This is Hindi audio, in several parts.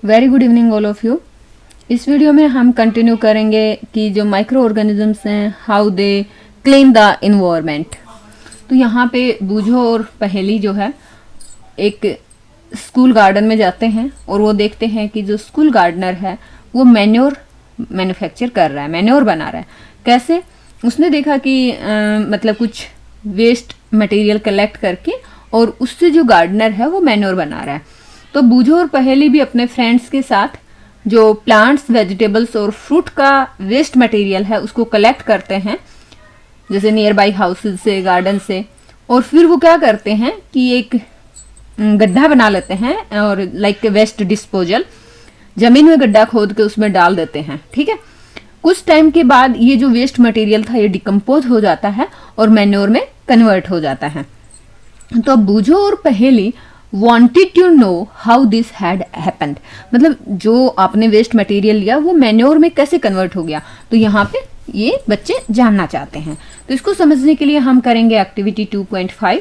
Very good evening all of you. इस वीडियो में हम कंटिन्यू करेंगे कि जो माइक्रो ऑर्गेनिजम्स हैं how they clean the environment. तो यहाँ पे बूझो और पहेली जो है एक स्कूल गार्डन में जाते हैं और वो देखते हैं कि जो स्कूल गार्डनर है वो मैन्योर मैन्युफैक्चर कर रहा है, मैन्योर बना रहा है। कैसे? उसने देखा कि मतलब कुछ वेस्ट मटेरियल कलेक्ट करके और उससे जो गार्डनर है वो मैन्योर बना रहा है। तो बूझो और पहेली भी अपने फ्रेंड्स के साथ जो प्लांट्स, वेजिटेबल्स और फ्रूट का वेस्ट मटेरियल है उसको कलेक्ट करते हैं, जैसे नियर बाई हाउसेज से, गार्डन से, और फिर वो क्या करते हैं कि एक गड्ढा बना लेते हैं और लाइक वेस्ट डिस्पोजल, जमीन में गड्ढा खोद के उसमें डाल देते हैं। ठीक है, कुछ टाइम के बाद ये जो वेस्ट मटेरियल था ये डिकम्पोज हो जाता है और मैन्योर में कन्वर्ट हो जाता है। तो बूझो और पहेली wanted to know how this had happened, मतलब जो आपने वेस्ट मटेरियल लिया वो मैन्योर में कैसे कन्वर्ट हो गया, तो यहाँ पे ये बच्चे जानना चाहते हैं। तो इसको समझने के लिए हम करेंगे एक्टिविटी 2.5।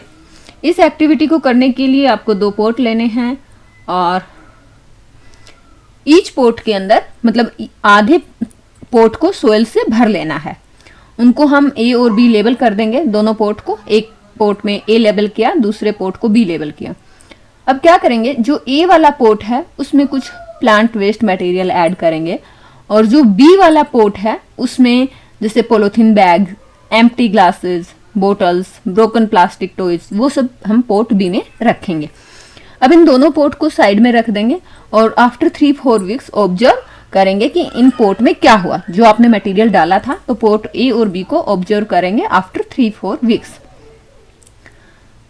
इस एक्टिविटी को करने के लिए आपको 2 पोट लेने हैं और ईच पोट के अंदर मतलब आधे पोट को सोयल से भर लेना है। उनको हम ए और बी लेबल कर देंगे, दोनों पोट को। एक पोट में ए लेबल किया, दूसरे पोट को बी लेबल किया। अब क्या करेंगे, जो ए वाला पोट है उसमें कुछ प्लांट वेस्ट मटेरियल ऐड करेंगे और जो बी वाला पोट है उसमें जैसे polythene bag, empty glasses, bottles, broken plastic toys, वो सब हम पोट बी में रखेंगे। अब इन दोनों पोट को साइड में रख देंगे और आफ्टर 3-4 वीक्स ऑब्जर्व करेंगे कि इन पोट में क्या हुआ। जो आपने मटेरियल डाला था तो पोट ए और बी को ऑब्जर्व करेंगे आफ्टर 3-4 वीक्स।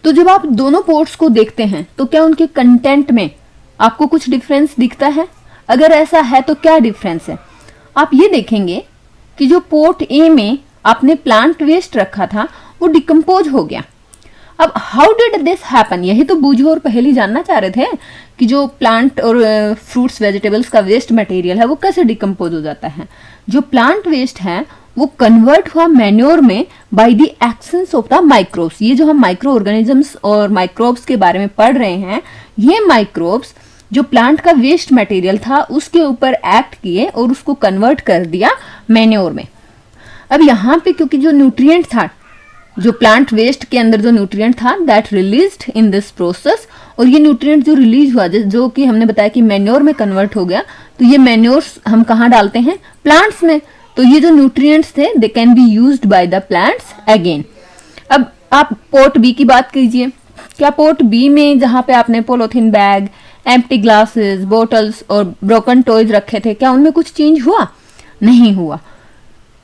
तो जब आप दोनों पोर्ट्स को देखते हैं तो क्या उनके कंटेंट में आपको कुछ डिफरेंस दिखता है? अगर ऐसा है तो क्या डिफरेंस है? आप ये देखेंगे कि जो पोर्ट ए में आपने प्लांट वेस्ट रखा था वो डिकम्पोज हो गया। अब हाउ डिड दिस हैपन, यही तो बूझो और पहेली जानना चाह रहे थे कि जो प्लांट और फ्रूट्स वेजिटेबल्स का वेस्ट मटेरियल है वो कैसे डिकम्पोज हो जाता है। जो प्लांट वेस्ट है वो कन्वर्ट हुआ मैन्योर में by the actions of the microbes. ये जो हम माइक्रो ऑर्गेनिजम्स और माइक्रोब्स के बारे में पढ़ रहे हैं, ये माइक्रोब्स जो प्लांट का वेस्ट मटेरियल था उसके ऊपर एक्ट किए और उसको कन्वर्ट कर दिया मैन्योर में। अब यहाँ पे क्योंकि जो न्यूट्रिएंट था, जो प्लांट वेस्ट के अंदर जो न्यूट्रिएंट था that released in this process, और ये न्यूट्रिएंट जो रिलीज हुआ जो कि हमने बताया कि मैन्योर में कन्वर्ट हो गया, तो ये मैन्योर्स हम कहाँ डालते हैं? प्लांट्स में। तो ये जो न्यूट्रिएंट्स थे they can be used by the plants again. अब आप पोर्ट बी की बात कीजिए। क्या पोर्ट बी में जहाँ पे आपने polythene bag, empty glasses, bottles और ब्रोकन टॉयज रखे थे, क्या उनमें कुछ चेंज हुआ? नहीं हुआ।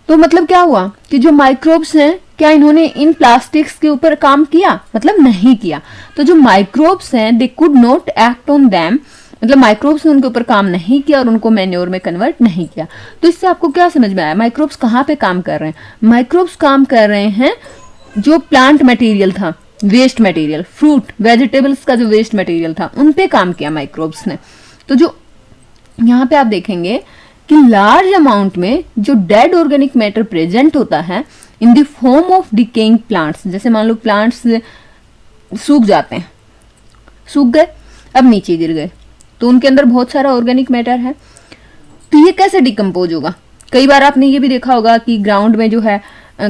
तो मतलब क्या हुआ कि जो माइक्रोब्स हैं क्या इन्होंने इन प्लास्टिक्स के ऊपर काम किया? मतलब नहीं किया। तो जो माइक्रोब्स हैं they could not act on them, मतलब माइक्रोब्स ने उनके ऊपर काम नहीं किया और उनको मैन्योर में कन्वर्ट नहीं किया। तो इससे आपको क्या समझ में आया? माइक्रोब्स कहाँ पे काम कर रहे हैं? माइक्रोब्स काम कर रहे हैं जो प्लांट मटेरियल था, वेस्ट मटेरियल, फ्रूट वेजिटेबल्स का जो वेस्ट मटेरियल था उन पे काम किया माइक्रोब्स ने। तो जो यहाँ पे आप देखेंगे कि लार्ज अमाउंट में जो डेड ऑर्गेनिक मैटर प्रेजेंट होता है in the form of decaying plants, जैसे मान लो प्लांट्स सूख जाते हैं, सूख गए, अब नीचे गिर गए, तो उनके अंदर बहुत सारा ऑर्गेनिक मैटर है। तो ये कैसे डिकम्पोज होगा? कई बार आपने ये भी देखा होगा कि ग्राउंड में जो है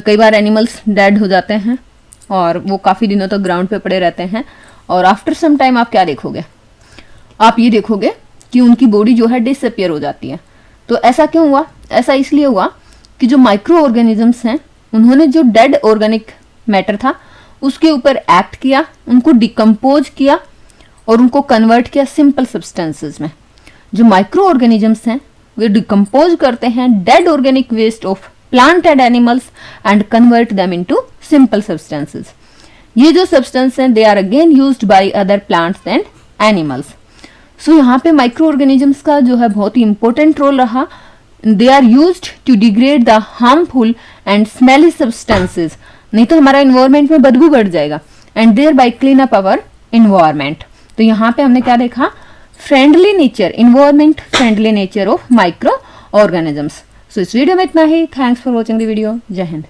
कई बार एनिमल्स डेड हो जाते हैं और वो काफ़ी दिनों तक ग्राउंड पे पड़े रहते हैं और आफ्टर सम टाइम आप क्या देखोगे? आप ये देखोगे कि उनकी बॉडी जो है डिसअपियर हो जाती है। तो ऐसा क्यों हुआ? ऐसा इसलिए हुआ कि जो माइक्रो ऑर्गेनिजम्स हैं उन्होंने जो डेड ऑर्गेनिक मैटर था उसके ऊपर एक्ट किया, उनको डिकम्पोज किया और उनको कन्वर्ट किया सिंपल सब्सटेंसेस में। जो माइक्रो ऑर्गेनिजम्स हैं वे डिकम्पोज करते हैं dead organic waste of plant and animals and convert them into simple substances. ये जो सब्सटेंस हैं they are again used by other plants and animals. So यहाँ पे माइक्रो ऑर्गेनिजम्स का जो है बहुत ही इंपॉर्टेंट रोल रहा। They are used to degrade the harmful and smelly substances, नहीं तो हमारा इन्वायरमेंट में बदबू बढ़ जाएगा, and thereby clean up our environment. तो यहाँ पे हमने क्या देखा? Friendly nature, environment friendly nature of micro organisms. So इस वीडियो में इतना ही। Thanks for watching the video. जय हिंद।